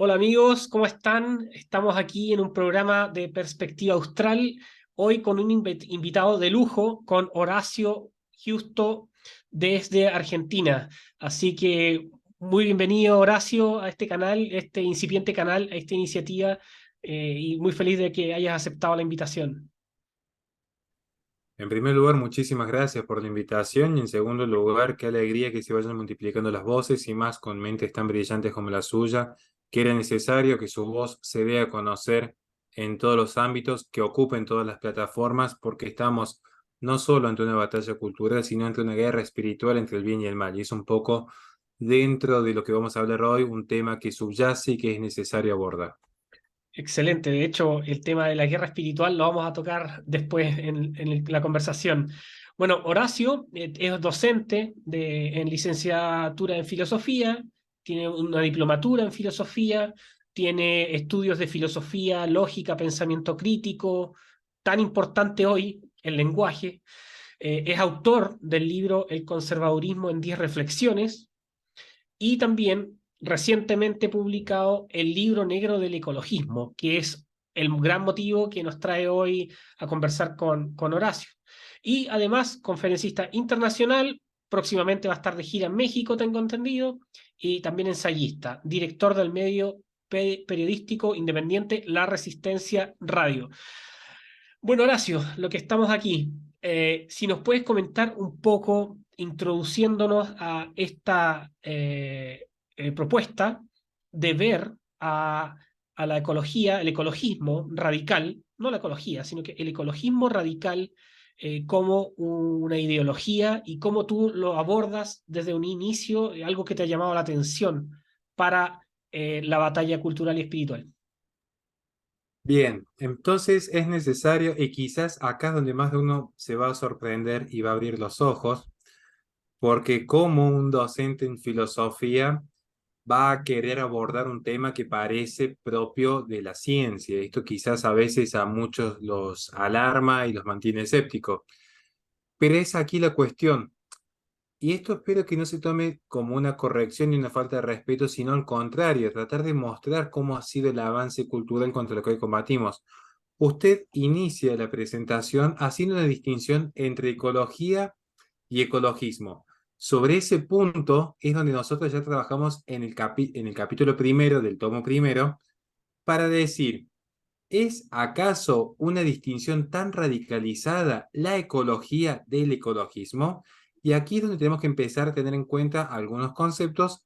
Hola amigos, ¿cómo están? Estamos aquí en un programa de Perspectiva Austral, hoy con un invitado de lujo, con Horacio Justo desde Argentina. Así que muy bienvenido Horacio a este canal, este incipiente canal, a esta iniciativa, y muy feliz de que hayas aceptado la invitación. En primer lugar, muchísimas gracias por la invitación y en segundo lugar, qué alegría que se vayan multiplicando las voces y más con mentes tan brillantes como la suya, que era necesario que su voz se dé a conocer en todos los ámbitos, que ocupen todas las plataformas, porque estamos no solo ante una batalla cultural, sino ante una guerra espiritual entre el bien y el mal. Y es un poco dentro de lo que vamos a hablar hoy, un tema que subyace y que es necesario abordar. Excelente, de hecho el tema de la guerra espiritual lo vamos a tocar después en la conversación. Bueno, Horacio es docente en licenciatura en filosofía, tiene una diplomatura en filosofía, tiene estudios de filosofía, lógica, pensamiento crítico, tan importante hoy, el lenguaje. Es autor del libro El conservadurismo en 10 reflexiones y también recientemente publicado el libro negro del ecologismo, que es el gran motivo que nos trae hoy a conversar con Horacio. Y además, conferencista internacional, próximamente va a estar de gira en México, tengo entendido, y también ensayista, director del medio periodístico independiente La Resistencia Radio. Bueno, Horacio, lo que estamos aquí, si nos puedes comentar un poco, introduciéndonos a esta propuesta de ver a la ecología, el ecologismo radical, no la ecología, sino que el ecologismo radical como una ideología y cómo tú lo abordas desde un inicio, algo que te ha llamado la atención para la batalla cultural y espiritual. Bien, entonces es necesario, y quizás acá es donde más de uno se va a sorprender y va a abrir los ojos, porque como un docente en filosofía va a querer abordar un tema que parece propio de la ciencia. Esto quizás a veces a muchos los alarma y los mantiene escépticos, pero es aquí la cuestión. Y esto espero que no se tome como una corrección y una falta de respeto, sino al contrario, tratar de mostrar cómo ha sido el avance cultural contra lo que hoy combatimos. Usted inicia la presentación haciendo una distinción entre ecología y ecologismo. Sobre ese punto es donde nosotros ya trabajamos en en el capítulo primero del tomo primero para decir, ¿es acaso una distinción tan radicalizada la ecología del ecologismo? Y aquí es donde tenemos que empezar a tener en cuenta algunos conceptos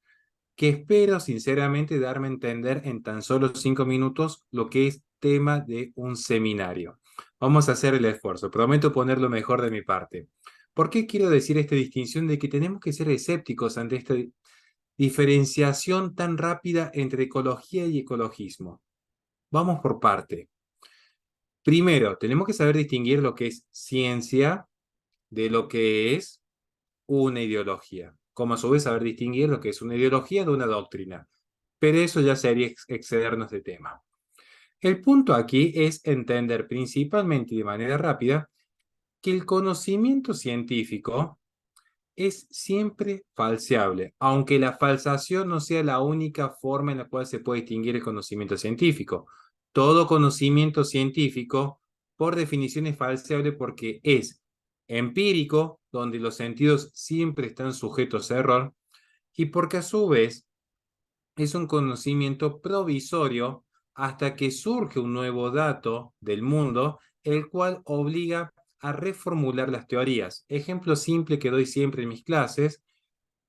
que espero sinceramente darme a entender en tan solo 5 minutos lo que es tema de un seminario. Vamos a hacer el esfuerzo, prometo poner lo mejor de mi parte. ¿Por qué quiero decir esta distinción de que tenemos que ser escépticos ante esta diferenciación tan rápida entre ecología y ecologismo? Vamos por parte. Primero, tenemos que saber distinguir lo que es ciencia de lo que es una ideología, como a su vez saber distinguir lo que es una ideología de una doctrina. Pero eso ya sería excedernos de tema. El punto aquí es entender principalmente y de manera rápida que el conocimiento científico es siempre falseable, aunque la falsación no sea la única forma en la cual se puede distinguir el conocimiento científico. Todo conocimiento científico, por definición, es falseable porque es empírico, donde los sentidos siempre están sujetos a error, y porque a su vez es un conocimiento provisorio hasta que surge un nuevo dato del mundo, el cual obliga a reformular las teorías. Ejemplo simple que doy siempre en mis clases,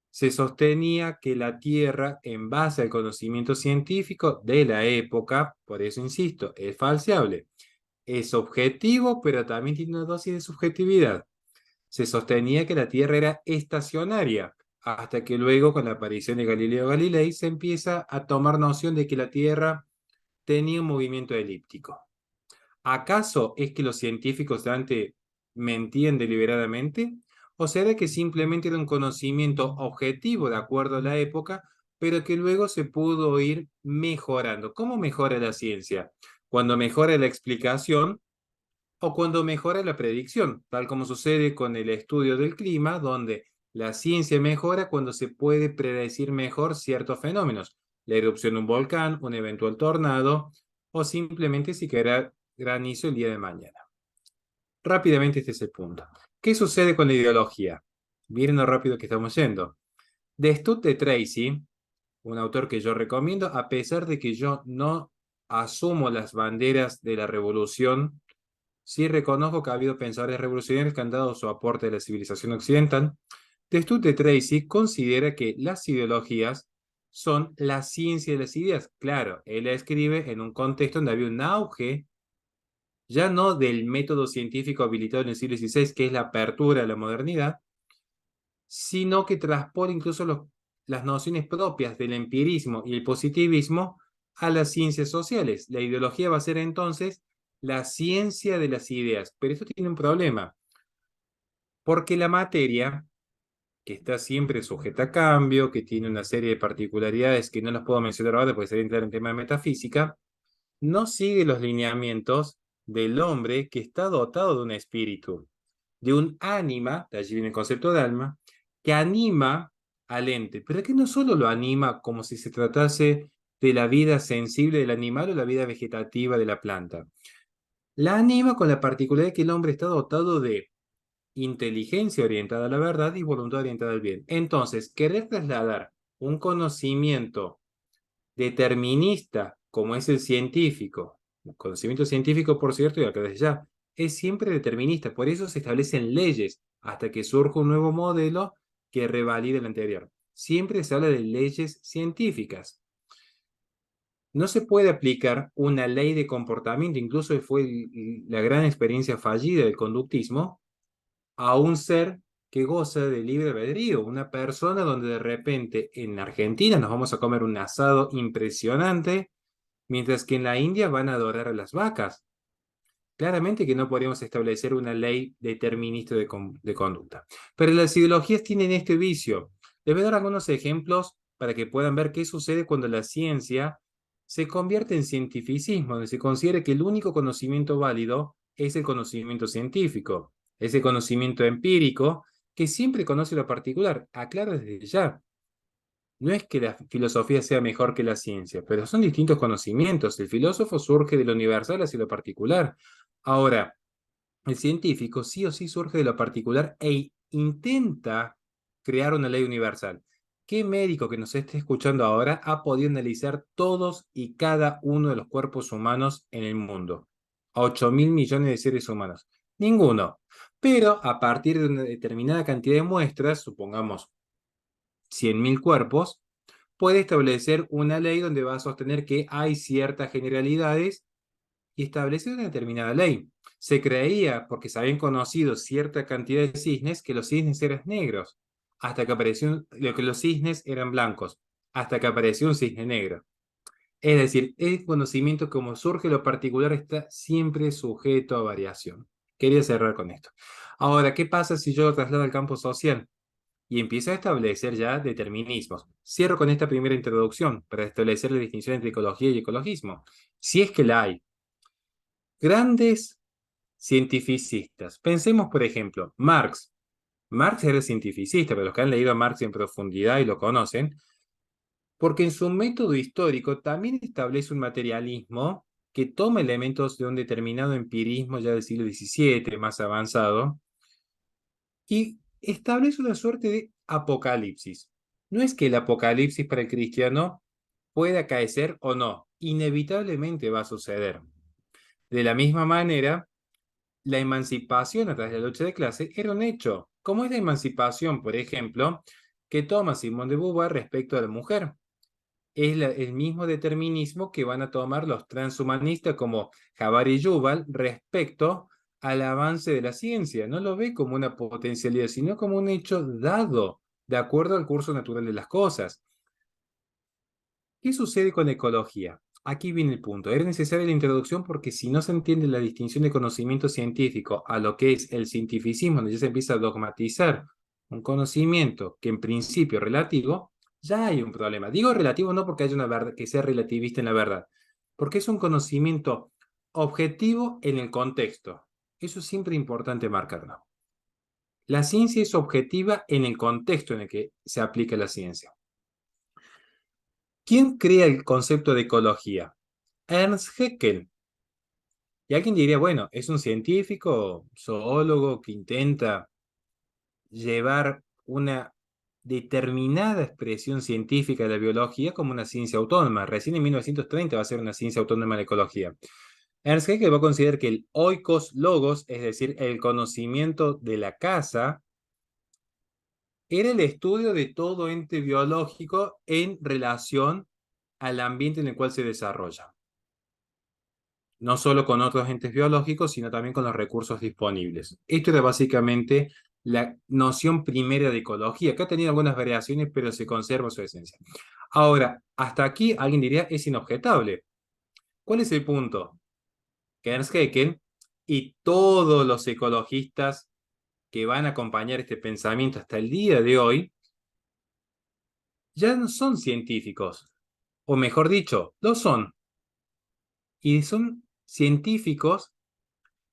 se sostenía que la Tierra, en base al conocimiento científico de la época, por eso insisto, es falseable. Es objetivo, pero también tiene una dosis de subjetividad. Se sostenía que la Tierra era estacionaria, hasta que luego, con la aparición de Galileo Galilei, se empieza a tomar noción de que la Tierra tenía un movimiento elíptico. ¿Acaso es que los científicos de antes mentían deliberadamente? ¿O será que simplemente era un conocimiento objetivo de acuerdo a la época, pero que luego se pudo ir mejorando? ¿Cómo mejora la ciencia? Cuando mejora la explicación o cuando mejora la predicción, tal como sucede con el estudio del clima, donde la ciencia mejora cuando se puede predecir mejor ciertos fenómenos. la erupción de un volcán, un eventual tornado, o simplemente si caerá granizo el día de mañana. Rápidamente este es el punto. ¿Qué sucede con la ideología? Miren lo rápido que estamos yendo. De Stud de Tracy, un autor que yo recomiendo, a pesar de que yo no asumo las banderas de la revolución, sí reconozco que ha habido pensadores revolucionarios que han dado su aporte a la civilización occidental. De Stud de Tracy considera que las ideologías son la ciencia de las ideas. Claro, él la escribe en un contexto donde había un auge ya no del método científico habilitado en el siglo XVI, que es la apertura a la modernidad, sino que transpone incluso las nociones propias del empirismo y el positivismo a las ciencias sociales. La ideología va a ser entonces la ciencia de las ideas, pero esto tiene un problema, porque la materia, que está siempre sujeta a cambio, que tiene una serie de particularidades que no las puedo mencionar ahora porque sería entrar en tema de metafísica, no sigue los lineamientos del hombre que está dotado de un espíritu, de un ánima, de allí viene el concepto de alma, que anima al ente, pero que no solo lo anima como si se tratase de la vida sensible del animal o la vida vegetativa de la planta. La anima con la particularidad que el hombre está dotado de inteligencia orientada a la verdad y voluntad orientada al bien. Entonces, querer trasladar un conocimiento determinista, como es el científico, el conocimiento científico, por cierto, y acá desde ya, es siempre determinista. Por eso se establecen leyes hasta que surja un nuevo modelo que revalide el anterior. Siempre se habla de leyes científicas. No se puede aplicar una ley de comportamiento, incluso fue la gran experiencia fallida del conductismo, a un ser que goza de libre albedrío, una persona donde de repente en Argentina nos vamos a comer un asado impresionante, mientras que en la India van a adorar a las vacas. Claramente que no podríamos establecer una ley determinista de conducta. Pero las ideologías tienen este vicio. Les voy a dar algunos ejemplos para que puedan ver qué sucede cuando la ciencia se convierte en cientificismo, donde se considera que el único conocimiento válido es el conocimiento científico, ese conocimiento empírico que siempre conoce lo particular. Aclaro desde ya, no es que la filosofía sea mejor que la ciencia, pero son distintos conocimientos. El filósofo surge de lo universal hacia lo particular. Ahora, el científico sí o sí surge de lo particular e intenta crear una ley universal. ¿Qué médico que nos esté escuchando ahora ha podido analizar todos y cada uno de los cuerpos humanos en el mundo? 8.000 millones de seres humanos. Ninguno. Pero a partir de una determinada cantidad de muestras, supongamos 100.000 cuerpos, puede establecer una ley donde va a sostener que hay ciertas generalidades y establecer una determinada ley. Se creía, porque se habían conocido cierta cantidad de cisnes, que los cisnes eran negros, hasta que apareció lo que los cisnes eran blancos, hasta que apareció un cisne negro. Es decir, el conocimiento como surge lo particular está siempre sujeto a variación. Quería cerrar con esto. Ahora, ¿qué pasa si yo lo traslado al campo social? Y empiezo a establecer ya determinismos. Cierro con esta primera introducción para establecer la distinción entre ecología y ecologismo. Si es que la hay. Grandes cientificistas. Pensemos, por ejemplo, Marx. Marx era cientificista, pero los que han leído a Marx en profundidad y lo conocen, porque en su método histórico también establece un materialismo que toma elementos de un determinado empirismo ya del siglo XVII, más avanzado, y establece una suerte de apocalipsis. No es que el apocalipsis para el cristiano pueda acaecer o no, inevitablemente va a suceder. De la misma manera, la emancipación a través de la lucha de clase era un hecho, como es la emancipación, por ejemplo, que toma Simone de Beauvoir respecto a la mujer. Es el mismo determinismo que van a tomar los transhumanistas como Jabari y Yuval respecto al avance de la ciencia. No lo ve como una potencialidad, sino como un hecho dado, de acuerdo al curso natural de las cosas. ¿Qué sucede con ecología? Aquí viene el punto. Era necesaria la introducción porque si no se entiende la distinción de conocimiento científico a lo que es el cientificismo, donde ya se empieza a dogmatizar un conocimiento que en principio es relativo, ya hay un problema. Digo relativo no porque haya una verdad que sea relativista en la verdad, porque es un conocimiento objetivo en el contexto. Eso es siempre importante marcarlo. La ciencia es objetiva en el contexto en el que se aplica la ciencia. ¿Quién crea el concepto de ecología? Ernst Haeckel. Y alguien diría, bueno, es un científico, zoólogo que intenta llevar una determinada expresión científica de la biología como una ciencia autónoma. Recién en 1930 va a ser una ciencia autónoma la ecología. Ernst Haeckel va a considerar que el oikos logos, es decir, el conocimiento de la casa, era el estudio de todo ente biológico en relación al ambiente en el cual se desarrolla. No solo con otros entes biológicos, sino también con los recursos disponibles. Esto era básicamente la noción primera de ecología, que ha tenido algunas variaciones, pero se conserva su esencia. Ahora, hasta aquí alguien diría es inobjetable. ¿Cuál es el punto? Que Ernst Haeckel y todos los ecologistas que van a acompañar este pensamiento hasta el día de hoy ya no son científicos, o mejor dicho, lo son. Y son científicos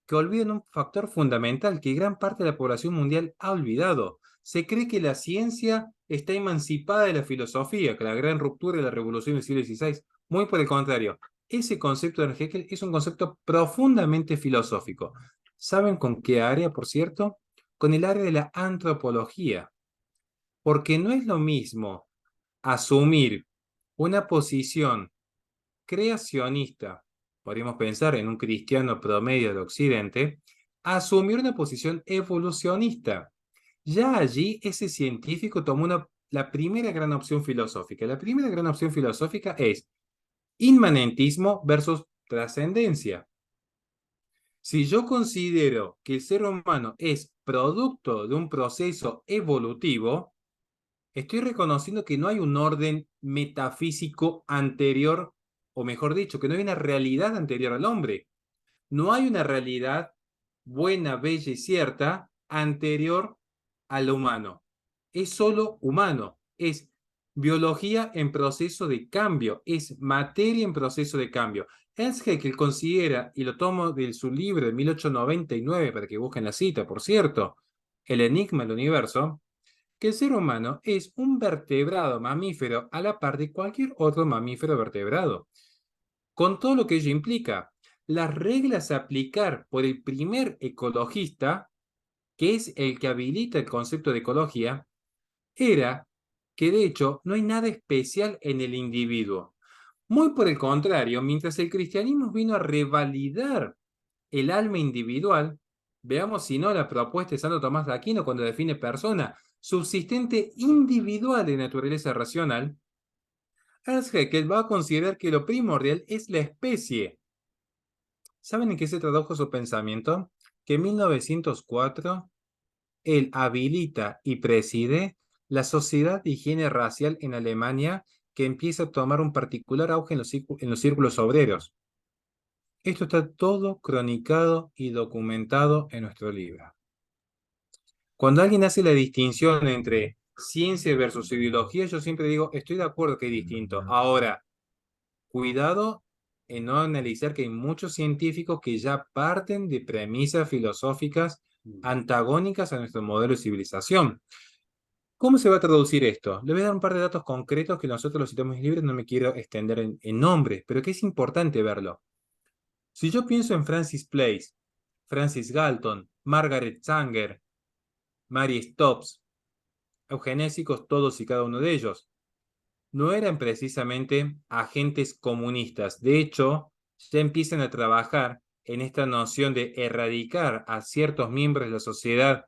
que olvidan un factor fundamental que gran parte de la población mundial ha olvidado. Se cree que la ciencia está emancipada de la filosofía, que la gran ruptura de la revolución del siglo XVI. Muy por el contrario, ese concepto de Hegel es un concepto profundamente filosófico. ¿Saben con qué área, por cierto? Con el área de la antropología. Porque no es lo mismo asumir una posición creacionista, podríamos pensar en un cristiano promedio de Occidente, asumió una posición evolucionista. Ya allí ese científico tomó la primera gran opción filosófica. La primera gran opción filosófica es inmanentismo versus trascendencia. Si yo considero que el ser humano es producto de un proceso evolutivo, estoy reconociendo que no hay un orden metafísico anterior, o mejor dicho, que no hay una realidad anterior al hombre. No hay una realidad buena, bella y cierta anterior al humano. Es solo humano. Es biología en proceso de cambio. Es materia en proceso de cambio. Ernst Haeckel considera, y lo tomo de su libro de 1899 para que busquen la cita, por cierto, El enigma del universo, que el ser humano es un vertebrado mamífero a la par de cualquier otro mamífero vertebrado, con todo lo que ello implica. Las reglas a aplicar por el primer ecologista, que es el que habilita el concepto de ecología, era que de hecho no hay nada especial en el individuo. Muy por el contrario, mientras el cristianismo vino a revalidar el alma individual, veamos si no la propuesta de Santo Tomás de Aquino cuando define persona, subsistente individual de naturaleza racional, Ernst Haeckel va a considerar que lo primordial es la especie. ¿Saben en qué se tradujo su pensamiento? Que en 1904 él habilita y preside la Sociedad de Higiene Racial en Alemania, que empieza a tomar un particular auge en los círculos obreros. Esto está todo cronicado y documentado en nuestro libro. Cuando alguien hace la distinción entre ciencia versus ideología, yo siempre digo, estoy de acuerdo que es distinto. Ahora, cuidado en no analizar que hay muchos científicos que ya parten de premisas filosóficas antagónicas a nuestro modelo de civilización. ¿Cómo se va a traducir esto? Le voy a dar un par de datos concretos que nosotros los citamos libres, no me quiero extender en nombres, pero que es importante verlo. Si yo pienso en Francis Place, Francis Galton, Margaret Sanger, Mary Stopes, eugenésicos todos y cada uno de ellos, no eran precisamente agentes comunistas. De hecho, ya empiezan a trabajar en esta noción de erradicar a ciertos miembros de la sociedad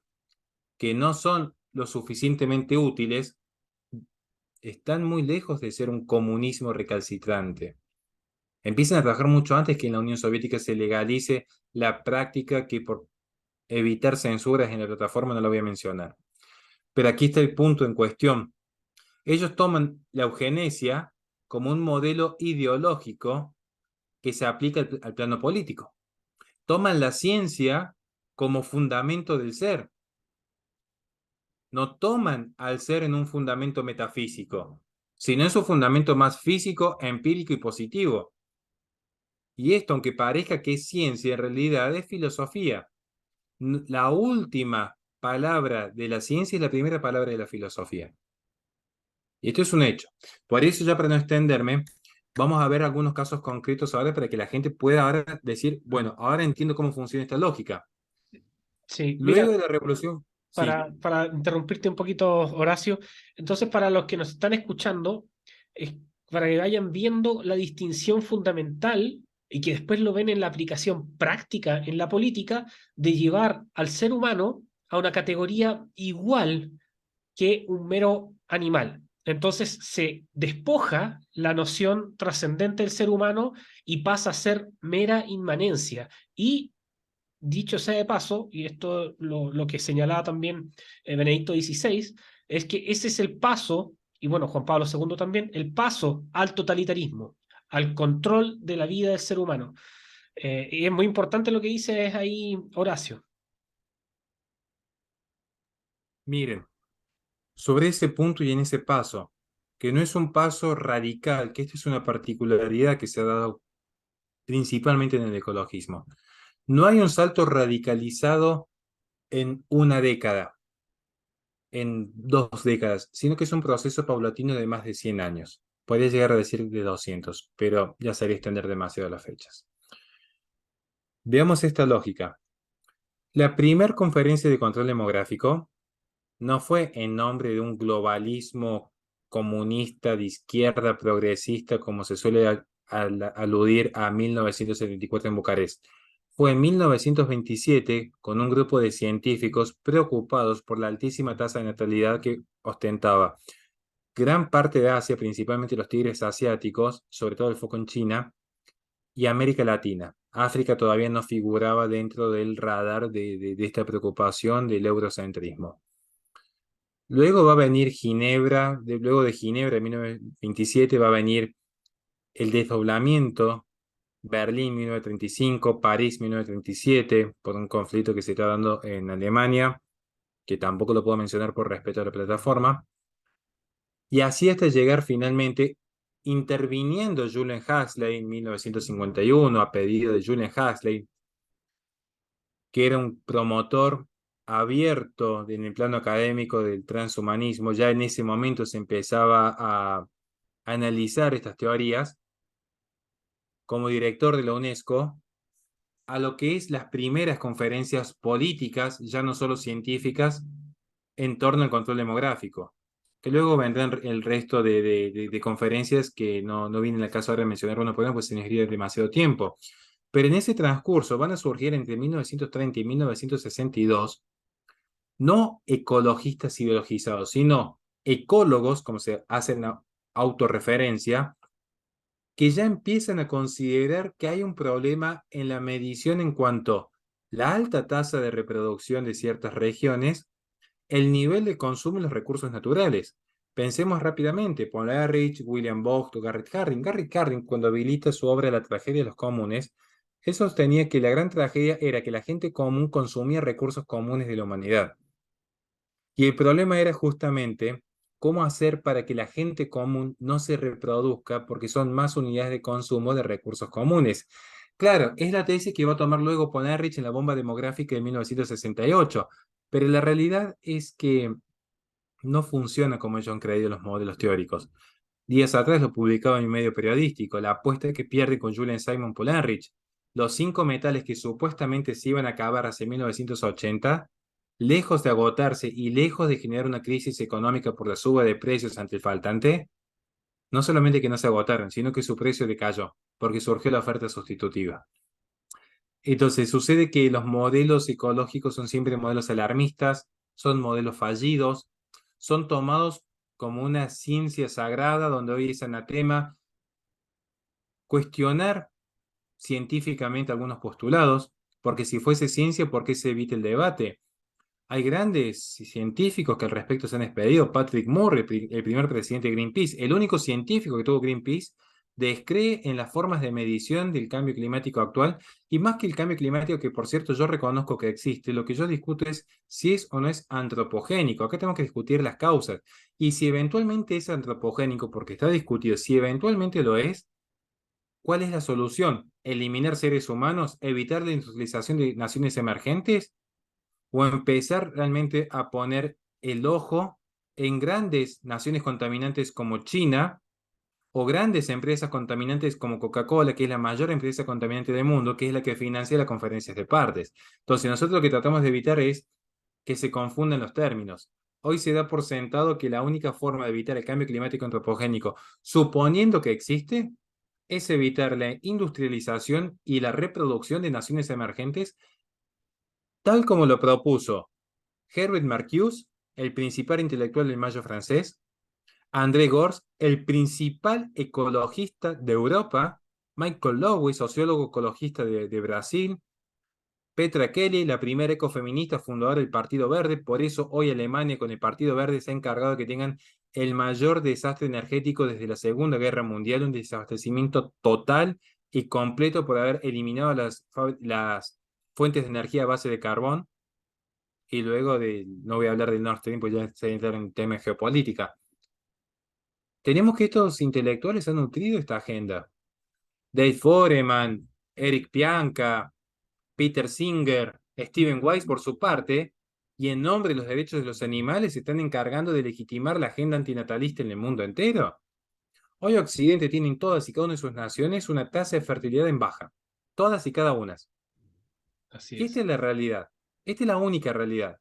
que no son lo suficientemente útiles, están muy lejos de ser un comunismo recalcitrante. Empiezan a trabajar mucho antes que en la Unión Soviética se legalice la práctica que por evitar censuras en la plataforma no la voy a mencionar. Pero aquí está el punto en cuestión. Ellos toman la eugenesia como un modelo ideológico que se aplica al plano político. Toman la ciencia como fundamento del ser. No toman al ser en un fundamento metafísico, sino en su fundamento más físico, empírico y positivo. Y esto, aunque parezca que es ciencia, en realidad es filosofía. La última palabra de la ciencia es la primera palabra de la filosofía. Y esto es un hecho. Por eso, ya para no extenderme, vamos a ver algunos casos concretos ahora para que la gente pueda ahora decir, bueno, ahora entiendo cómo funciona esta lógica. Sí, mira, Luego de la revolución, sí, para interrumpirte un poquito, Horacio, entonces para los que nos están escuchando, es para que vayan viendo la distinción fundamental y que después lo ven en la aplicación práctica en la política de llevar al ser humano a una categoría igual que un mero animal. Entonces se despoja la noción trascendente del ser humano y pasa a ser mera inmanencia. Y dicho sea de paso, y esto lo que señalaba también Benedicto XVI, es que ese es el paso, y bueno, Juan Pablo II también, el paso al totalitarismo, al control de la vida del ser humano. Y es muy importante lo que dice ahí Horacio. miren, sobre ese punto y en ese paso, que no es un paso radical, que esta es una particularidad que se ha dado principalmente en el ecologismo. No hay un salto radicalizado en una década, en 2 décadas, sino que es un proceso paulatino de más de 100 años. Podría llegar a decir de 200, pero ya sería extender demasiado las fechas. Veamos esta lógica. La primera conferencia de control demográfico no fue en nombre de un globalismo comunista de izquierda progresista, como se suele aludir a 1974 en Bucarest. Fue en 1927 con un grupo de científicos preocupados por la altísima tasa de natalidad que ostentaba gran parte de Asia, principalmente los tigres asiáticos, sobre todo el foco en China, y América Latina. África todavía no figuraba dentro del radar de esta preocupación del eurocentrismo. Luego va a venir Ginebra, luego de Ginebra en 1927 va a venir el desdoblamiento, Berlín 1935, París 1937, por un conflicto que se está dando en Alemania, que tampoco lo puedo mencionar por respeto a la plataforma, y así hasta llegar finalmente, interviniendo Julian Huxley en 1951 a pedido de Julian Huxley, que era un promotor abierto en el plano académico del transhumanismo. Ya en ese momento se empezaba a analizar estas teorías como director de la UNESCO a lo que es las primeras conferencias políticas, ya no solo científicas, en torno al control demográfico, que luego vendrán el resto de conferencias que no viene el caso ahora de mencionar una por una, pues se necesitaría demasiado tiempo. Pero en ese transcurso van a surgir entre 1930 y 1962 no ecologistas ideologizados, sino ecólogos, como se hacen autorreferencia, que ya empiezan a considerar que hay un problema en la medición en cuanto a la alta tasa de reproducción de ciertas regiones, el nivel de consumo de los recursos naturales. Pensemos rápidamente, Paul Ehrlich, William Vogt o Garrett Hardin. Garrett Hardin, cuando habilita su obra La tragedia de los comunes, él sostenía que la gran tragedia era que la gente común consumía recursos comunes de la humanidad. Y el problema era justamente cómo hacer para que la gente común no se reproduzca porque son más unidades de consumo de recursos comunes. Claro, es la tesis que va a tomar luego Ponerrich en la bomba demográfica de 1968, pero la realidad es que no funciona como ellos han creído los modelos teóricos. Días atrás lo publicaba en un medio periodístico, la apuesta que pierde con Julian Simon Polanrich. Los 5 metales que supuestamente se iban a acabar hacia 1980, lejos de agotarse y lejos de generar una crisis económica por la suba de precios ante el faltante, no solamente que no se agotaron, sino que su precio decayó, porque surgió la oferta sustitutiva. Entonces, sucede que los modelos ecológicos son siempre modelos alarmistas, son modelos fallidos, son tomados como una ciencia sagrada donde hoy es anatema cuestionar científicamente algunos postulados, porque si fuese ciencia, ¿por qué se evita el debate? Hay grandes científicos que al respecto se han expedido. Patrick Moore, el primer presidente de Greenpeace, el único científico que tuvo Greenpeace, descree en las formas de medición del cambio climático actual y más que el cambio climático, que por cierto yo reconozco que existe, lo que yo discuto es si es o no es antropogénico. Acá tenemos que discutir las causas y si eventualmente es antropogénico, porque está discutido, si eventualmente lo es, ¿cuál es la solución? ¿Eliminar seres humanos? ¿Evitar la industrialización de naciones emergentes? ¿O empezar realmente a poner el ojo en grandes naciones contaminantes como China, o grandes empresas contaminantes como Coca-Cola, que es la mayor empresa contaminante del mundo, que es la que financia las conferencias de partes. Entonces, nosotros lo que tratamos de evitar es que se confundan los términos. Hoy se da por sentado que la única forma de evitar el cambio climático antropogénico, suponiendo que existe, es evitar la industrialización y la reproducción de naciones emergentes, tal como lo propuso Herbert Marcuse, el principal intelectual del Mayo francés, André Gors, el principal ecologista de Europa, Michael Lowy, sociólogo ecologista de Brasil, Petra Kelly, la primera ecofeminista fundadora del Partido Verde. Por eso hoy Alemania con el Partido Verde se ha encargado de que tengan el mayor desastre energético desde la Segunda Guerra Mundial, un desabastecimiento total y completo por haber eliminado las fuentes de energía a base de carbón. Y luego no voy a hablar del Nord Stream, pues ya se entra en temas de geopolítica. Tenemos que estos intelectuales han nutrido esta agenda. Dave Foreman, Eric Pianka, Peter Singer, Steven Weiss por su parte, y en nombre de los derechos de los animales se están encargando de legitimar la agenda antinatalista en el mundo entero. Hoy Occidente tiene en todas y cada una de sus naciones una tasa de fertilidad en baja. Todas y cada una. Así Y esta es. es la realidad. Esta es la única realidad.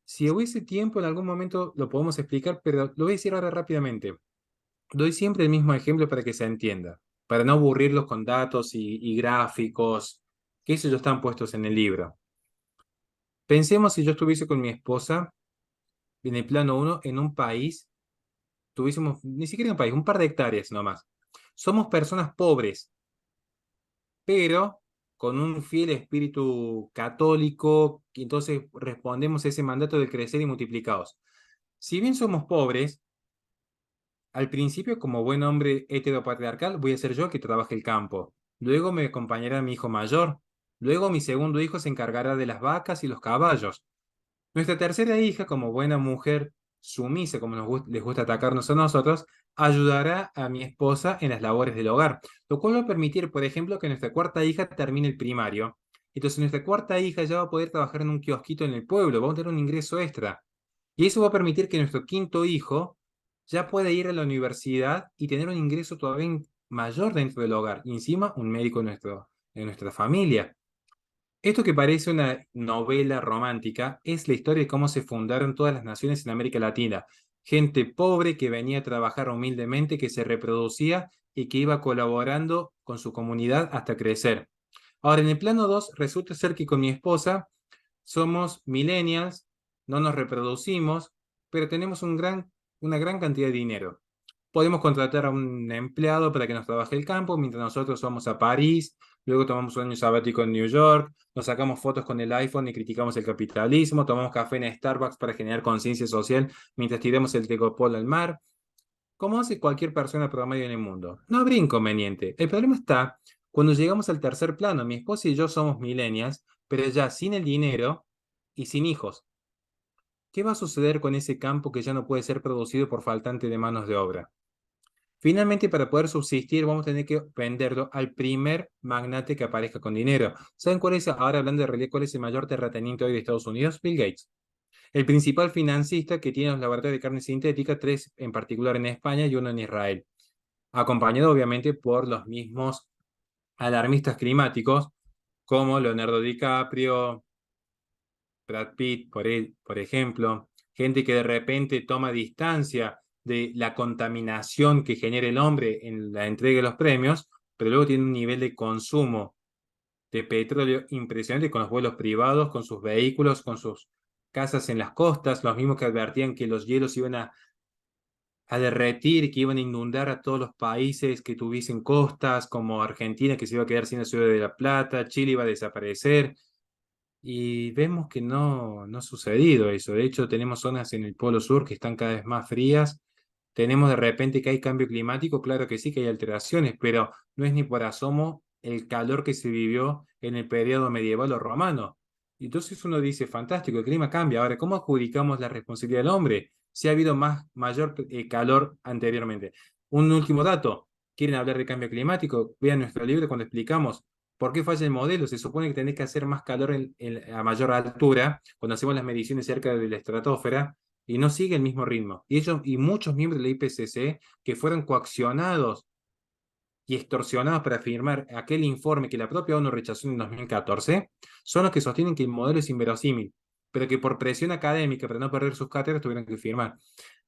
Si hubiese tiempo, en algún momento lo podemos explicar, pero lo voy a decir ahora rápidamente. Doy siempre el mismo ejemplo para que se entienda, para no aburrirlos con datos y gráficos, que esos ya están puestos en el libro. Pensemos si yo estuviese con mi esposa en el plano uno en un país, tuviésemos, ni siquiera un país, un par de hectáreas nomás. Somos personas pobres, pero con un fiel espíritu católico, y entonces respondemos a ese mandato de crecer y multiplicados. Si bien somos pobres, al principio, como buen hombre heteropatriarcal, voy a ser yo el que trabaje el campo. Luego me acompañará mi hijo mayor. Luego mi segundo hijo se encargará de las vacas y los caballos. Nuestra tercera hija, como buena mujer sumisa, como les gusta atacarnos a nosotros, ayudará a mi esposa en las labores del hogar, lo cual va a permitir, por ejemplo, que nuestra cuarta hija termine el primario. Entonces nuestra cuarta hija ya va a poder trabajar en un kiosquito en el pueblo, vamos a tener un ingreso extra. Y eso va a permitir que nuestro quinto hijo ya pueda ir a la universidad y tener un ingreso todavía mayor dentro del hogar. Y encima un médico en nuestra familia. Esto que parece una novela romántica es la historia de cómo se fundaron todas las naciones en América Latina. Gente pobre que venía a trabajar humildemente, que se reproducía y que iba colaborando con su comunidad hasta crecer. Ahora, en el plano 2 resulta ser que con mi esposa somos millennials, no nos reproducimos, pero tenemos una gran cantidad de dinero. Podemos contratar a un empleado para que nos trabaje el campo mientras nosotros vamos a París, luego tomamos un año sabático en New York, nos sacamos fotos con el iPhone y criticamos el capitalismo, tomamos café en Starbucks para generar conciencia social mientras tiramos el tecopolo al mar, como hace cualquier persona promedio en el mundo. No habría inconveniente. El problema está cuando llegamos al tercer plano. Mi esposa y yo somos millennials, pero ya sin el dinero y sin hijos. ¿Qué va a suceder con ese campo que ya no puede ser producido por faltante de manos de obra? Finalmente, para poder subsistir, vamos a tener que venderlo al primer magnate que aparezca con dinero. ¿Saben cuál es, ahora hablando de realidad, cuál es el mayor terrateniente hoy de Estados Unidos? Bill Gates. El principal financista que tiene los laboratorios de carne sintética, tres en particular en España y uno en Israel. Acompañado obviamente por los mismos alarmistas climáticos, como Leonardo DiCaprio, Brad Pitt, por ejemplo, gente que de repente toma distancia de la contaminación que genera el hombre en la entrega de los premios, pero luego tiene un nivel de consumo de petróleo impresionante con los vuelos privados, con sus vehículos, con sus casas en las costas, los mismos que advertían que los hielos iban a derretir, que iban a inundar a todos los países que tuviesen costas, como Argentina, que se iba a quedar sin la ciudad de La Plata, Chile iba a desaparecer. Y vemos que no ha sucedido eso. De hecho, tenemos zonas en el Polo Sur que están cada vez más frías. Tenemos de repente que hay cambio climático, claro que sí que hay alteraciones, pero no es ni por asomo el calor que se vivió en el periodo medieval o romano. Y entonces uno dice, fantástico, el clima cambia. Ahora, ¿cómo adjudicamos la responsabilidad del hombre si ha habido mayor calor anteriormente? Un último dato. ¿Quieren hablar de cambio climático? Vean nuestro libro cuando explicamos ¿por qué falla el modelo? Se supone que tenés que hacer más calor a mayor altura, cuando hacemos las mediciones cerca de la estratosfera, y no sigue el mismo ritmo. Y ellos y muchos miembros de la IPCC que fueron coaccionados y extorsionados para firmar aquel informe que la propia ONU rechazó en 2014, son los que sostienen que el modelo es inverosímil, pero que por presión académica, para no perder sus cátedras, tuvieron que firmar.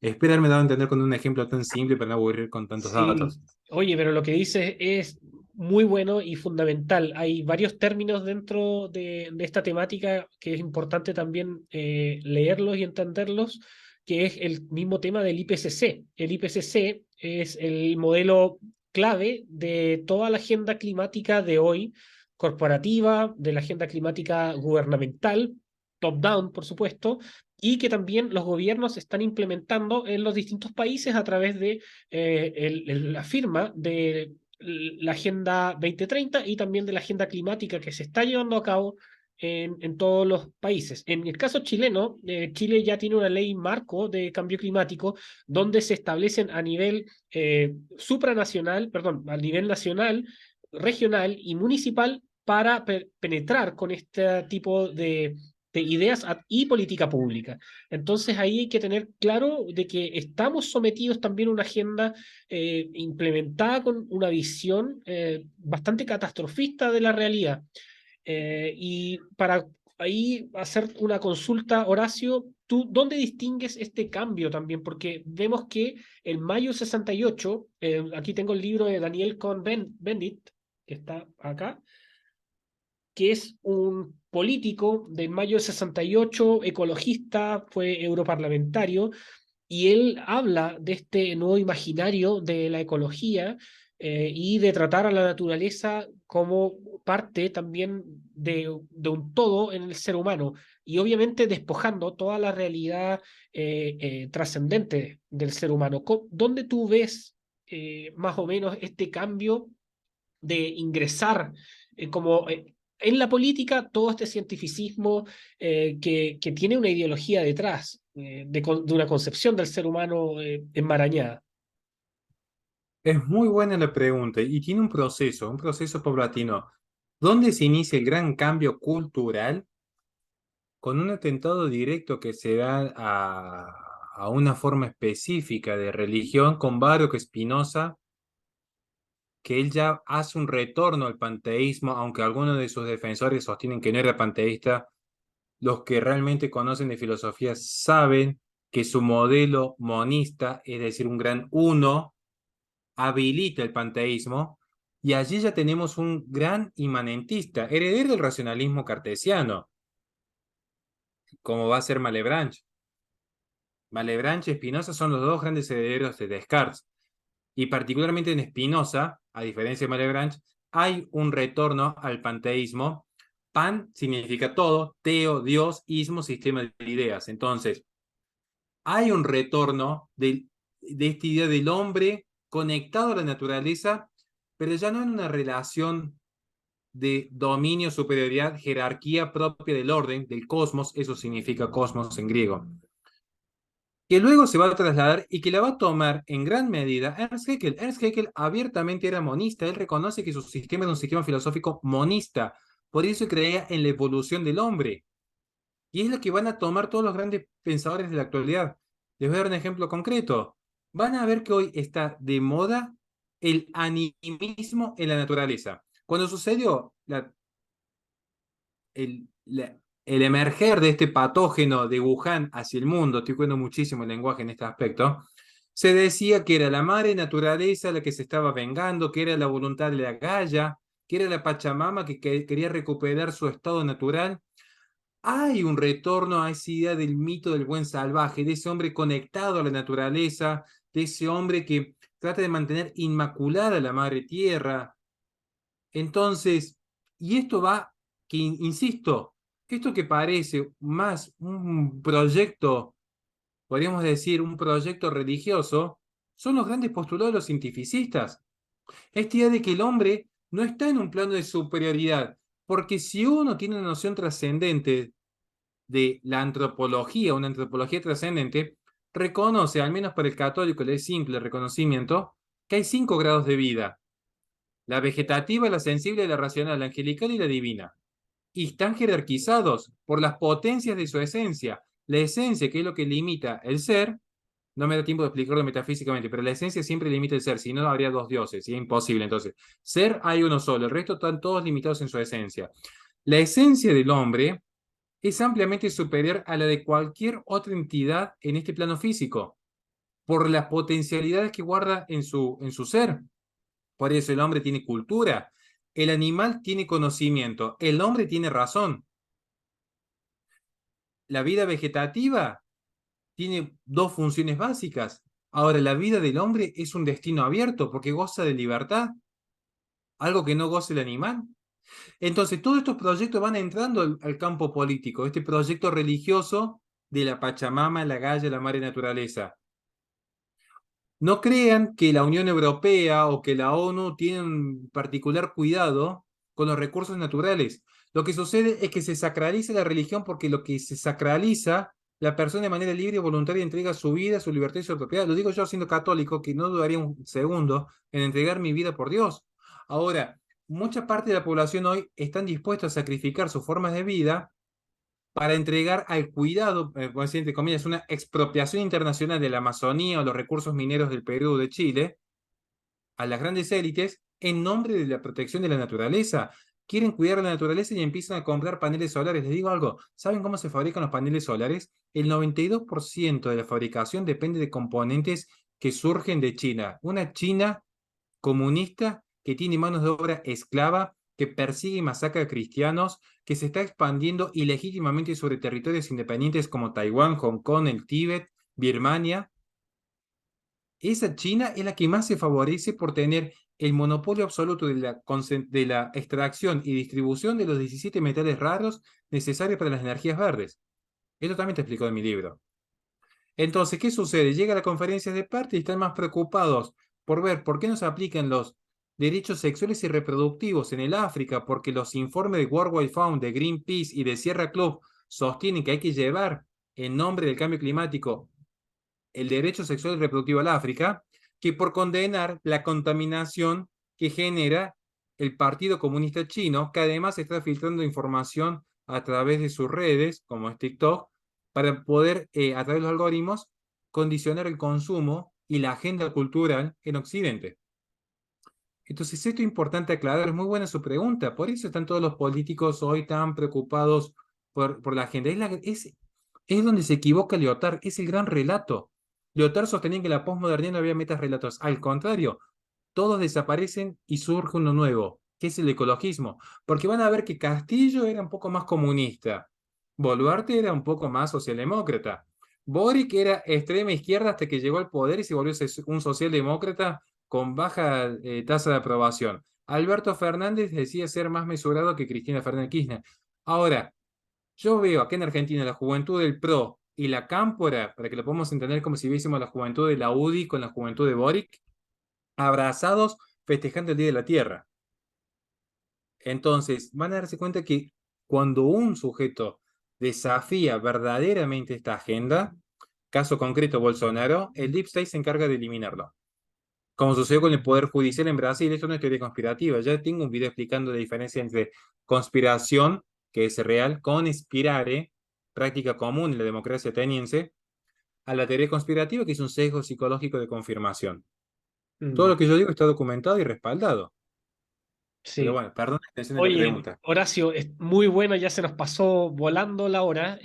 Espero haberme dado a entender con un ejemplo tan simple para no aburrir con tantos Sí, datos. oye, pero lo que dices es muy bueno y fundamental. Hay varios términos dentro de esta temática que es importante también leerlos y entenderlos, que es el mismo tema del IPCC. El IPCC es el modelo clave de toda la agenda climática de hoy, corporativa, de la agenda climática gubernamental, top-down, por supuesto, y que también los gobiernos están implementando en los distintos países a través de la firma de la Agenda 2030 y también de la agenda climática que se está llevando a cabo en todos los países. En el caso chileno, Chile ya tiene una ley marco de cambio climático donde se establecen a nivel supranacional, perdón, a nivel nacional, regional y municipal para penetrar con este tipo de ideas y política pública. Entonces ahí hay que tener claro de que estamos sometidos también a una agenda implementada con una visión bastante catastrofista de la realidad. Y para ahí hacer una consulta, Horacio, ¿tú dónde distingues este cambio también? Porque vemos que en mayo 68, aquí tengo el libro de Daniel Cohn-Bendit, que está acá, que es un político de mayo del 68, ecologista, fue europarlamentario, y él habla de este nuevo imaginario de la ecología y de tratar a la naturaleza como parte también de un todo en el ser humano, y obviamente despojando toda la realidad trascendente del ser humano. ¿Dónde tú ves más o menos este cambio de ingresar como en la política todo este cientificismo que tiene una ideología detrás, de una concepción del ser humano enmarañada? Es muy buena la pregunta y tiene un proceso paulatino. ¿Dónde se inicia el gran cambio cultural? Con un atentado directo que se da a una forma específica de religión con Baruch Spinoza, que él ya hace un retorno al panteísmo, aunque algunos de sus defensores sostienen que no era panteísta. Los que realmente conocen de filosofía saben que su modelo monista, es decir, un gran uno, habilita el panteísmo, y allí ya tenemos un gran inmanentista, heredero del racionalismo cartesiano, como va a ser Malebranche. Malebranche y Spinoza son los dos grandes herederos de Descartes, y particularmente en Spinoza, a diferencia de Malebranche, hay un retorno al panteísmo. Pan significa todo, teo, Dios, ismo, sistema de ideas. Entonces, hay un retorno de esta idea del hombre conectado a la naturaleza, pero ya no en una relación de dominio, superioridad, jerarquía propia del orden, del cosmos, eso significa cosmos en griego, que luego se va a trasladar y que la va a tomar en gran medida Ernst Haeckel. Ernst Haeckel abiertamente era monista, él reconoce que su sistema es un sistema filosófico monista, por eso creía en la evolución del hombre, y es lo que van a tomar todos los grandes pensadores de la actualidad. Les voy a dar un ejemplo concreto. Van a ver que hoy está de moda el animismo en la naturaleza. Cuando sucedió el emerger de este patógeno de Wuhan hacia el mundo, estoy cuidando muchísimo el lenguaje en este aspecto, se decía que era la madre naturaleza la que se estaba vengando, que era la voluntad de la Gaia, que era la Pachamama que quería recuperar su estado natural. Hay un retorno a esa idea del mito del buen salvaje, de ese hombre conectado a la naturaleza, de ese hombre que trata de mantener inmaculada la madre tierra. Entonces, y esto va, que insisto, esto que parece más un proyecto, podríamos decir, un proyecto religioso, son los grandes postulados de los cientificistas. Esta idea de que el hombre no está en un plano de superioridad, porque si uno tiene una noción trascendente de la antropología, una antropología trascendente, reconoce, al menos para el católico, el simple reconocimiento, que hay 5 grados de vida: la vegetativa, la sensible, la racional, la angelical y la divina. Y están jerarquizados por las potencias de su esencia. La esencia, que es lo que limita el ser, no me da tiempo de explicarlo metafísicamente, pero la esencia siempre limita el ser, si no habría dos dioses, y es imposible. Entonces, ser hay uno solo, el resto están todos limitados en su esencia. La esencia del hombre es ampliamente superior a la de cualquier otra entidad en este plano físico, por las potencialidades que guarda en su ser. Por eso el hombre tiene cultura, el animal tiene conocimiento, el hombre tiene razón. La vida vegetativa tiene dos funciones básicas. Ahora, la vida del hombre es un destino abierto porque goza de libertad, algo que no goza el animal. Entonces, todos estos proyectos van entrando al campo político, este proyecto religioso de la Pachamama, la Gaia, la Madre Naturaleza. No crean que la Unión Europea o que la ONU tienen particular cuidado con los recursos naturales. Lo que sucede es que se sacraliza la religión porque lo que se sacraliza, la persona de manera libre y voluntaria entrega su vida, su libertad y su propiedad. Lo digo yo siendo católico, que no dudaría un segundo en entregar mi vida por Dios. Ahora, mucha parte de la población hoy están dispuestos a sacrificar sus formas de vida para entregar al cuidado, por decir entre comillas, una expropiación internacional de la Amazonía o los recursos mineros del Perú o de Chile a las grandes élites en nombre de la protección de la naturaleza. Quieren cuidar la naturaleza y empiezan a comprar paneles solares. Les digo algo, ¿saben cómo se fabrican los paneles solares? El 92% de la fabricación depende de componentes que surgen de China. Una China comunista que tiene manos de obra esclava, que persigue y masacra a cristianos, que se está expandiendo ilegítimamente sobre territorios independientes como Taiwán, Hong Kong, el Tíbet, Birmania. Esa China es la que más se favorece por tener el monopolio absoluto de la extracción y distribución de los 17 metales raros necesarios para las energías verdes. Esto también te explico en mi libro. Entonces, ¿qué sucede? Llega a la conferencia de parte y están más preocupados por ver por qué no se aplican los derechos sexuales y reproductivos en el África, porque los informes de World Wide Fund, de Greenpeace y de Sierra Club sostienen que hay que llevar en nombre del cambio climático el derecho sexual y reproductivo al África, que por condenar la contaminación que genera el Partido Comunista Chino, que además está filtrando información a través de sus redes, como es TikTok, para poder, a través de los algoritmos, condicionar el consumo y la agenda cultural en Occidente. Entonces, esto es importante aclarar, es muy buena su pregunta, por eso están todos los políticos hoy tan preocupados por la agenda. Es donde se equivoca Lyotard, es el gran relato. Lyotard sostenía que en la posmodernidad no había metas relatos, al contrario, todos desaparecen y surge uno nuevo, que es el ecologismo, porque van a ver que Castillo era un poco más comunista, Boluarte era un poco más socialdemócrata, Boric era extrema izquierda hasta que llegó al poder y se volvió un socialdemócrata con baja tasa de aprobación. Alberto Fernández decía ser más mesurado que Cristina Fernández Kirchner. Ahora, yo veo acá en Argentina la juventud del PRO y la Cámpora, para que lo podamos entender como si viésemos la juventud de la UDI con la juventud de Boric, abrazados festejando el Día de la Tierra. Entonces, van a darse cuenta que cuando un sujeto desafía verdaderamente esta agenda, caso concreto Bolsonaro, el Deep State se encarga de eliminarlo. Como sucedió con el Poder Judicial en Brasil, esto no es teoría conspirativa. Ya tengo un video explicando la diferencia entre conspiración, que es real, conspirare, práctica común en la democracia ateniense, a la teoría conspirativa, que es un sesgo psicológico de confirmación. Todo Mm, lo que yo digo está documentado y respaldado. Pero sí. bueno, perdón la extensión de la Oye, pregunta. Horacio, es muy bueno, ya se nos pasó volando la hora.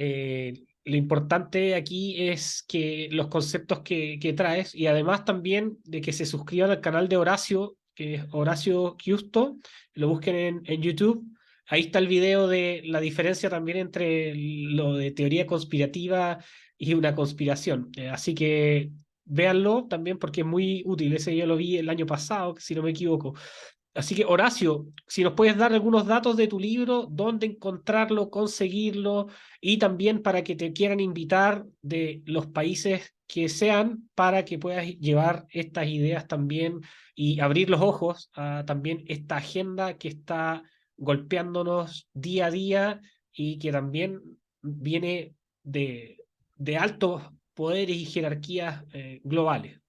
Lo importante aquí es que los conceptos que traes y además también de que se suscriban al canal de Horacio, que es Horacio Giusto, lo busquen en YouTube. Ahí está el video de la diferencia también entre lo de teoría conspirativa y una conspiración. Así que véanlo también porque es muy útil. Ese yo lo vi el año pasado, si no me equivoco. Así que, Horacio, si nos puedes dar algunos datos de tu libro, dónde encontrarlo, conseguirlo y también para que te quieran invitar de los países que sean para que puedas llevar estas ideas también y abrir los ojos a también esta agenda que está golpeándonos día a día y que también viene de altos poderes y jerarquías globales.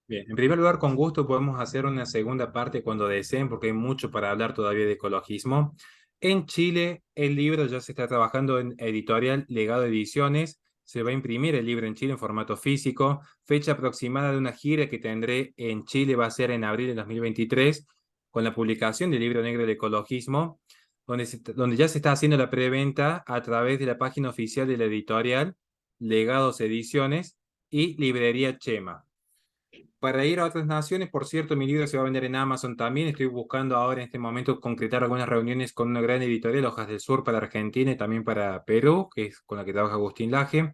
Bien, en primer lugar, con gusto podemos hacer una segunda parte cuando deseen, porque hay mucho para hablar todavía de ecologismo. En Chile, el libro ya se está trabajando en editorial Legado Ediciones. se va a imprimir el libro en Chile en formato físico. Fecha aproximada de una gira que tendré en Chile va a ser en abril de 2023, con la publicación del libro negro del ecologismo, donde ya se está haciendo la preventa a través de la página oficial de la editorial, Legados Ediciones y Librería Chema. Para ir a otras naciones, por cierto, mi libro se va a vender en Amazon también. Estoy buscando ahora en este momento concretar algunas reuniones con una gran editorial, Hojas del Sur, para Argentina y también para Perú, que es con la que trabaja Agustín Laje.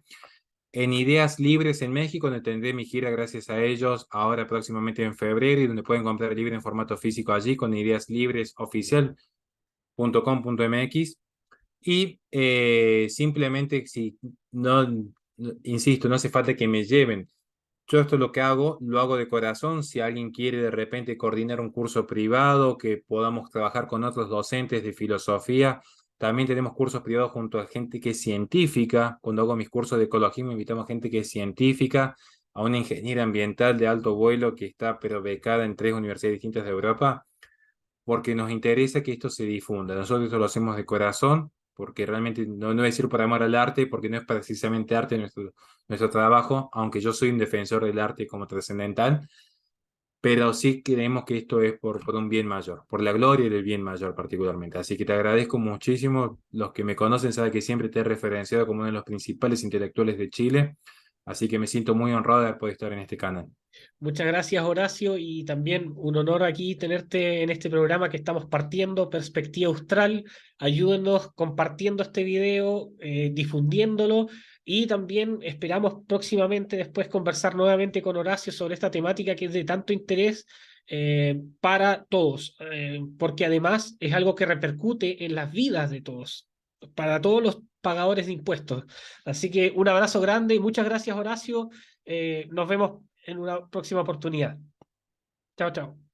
En Ideas Libres en México, donde tendré mi gira gracias a ellos ahora próximamente en febrero y donde pueden comprar el libro en formato físico allí con ideaslibresoficial.com.mx. Y simplemente, si insisto, no hace falta que me lleven. Yo esto lo que hago, lo hago de corazón. Si alguien quiere de repente coordinar un curso privado, que podamos trabajar con otros docentes de filosofía. También tenemos cursos privados junto a gente que es científica. Cuando hago mis cursos de ecología, me invitamos a gente que es científica, a una ingeniera ambiental de alto vuelo que está pero becada en 3 universidades distintas de Europa, porque nos interesa que esto se difunda. Nosotros esto lo hacemos de corazón, porque realmente no es decir por amor al arte, porque no es precisamente arte nuestro trabajo, aunque yo soy un defensor del arte como trascendental, pero sí creemos que esto es por un bien mayor, por la gloria del bien mayor particularmente. Así que te agradezco muchísimo. Los que me conocen saben que siempre te he referenciado como uno de los principales intelectuales de Chile, así que me siento muy honrado de poder estar en este canal. Muchas gracias, Horacio, y también un honor aquí tenerte en este programa que estamos partiendo, Perspectiva Austral. Ayúdenos compartiendo este video, difundiéndolo, y también esperamos próximamente después conversar nuevamente con Horacio sobre esta temática que es de tanto interés para todos, porque además es algo que repercute en las vidas de todos, para todos los pagadores de impuestos. Así que un abrazo grande y muchas gracias, Horacio. Nos vemos en una próxima oportunidad. Chao, chao.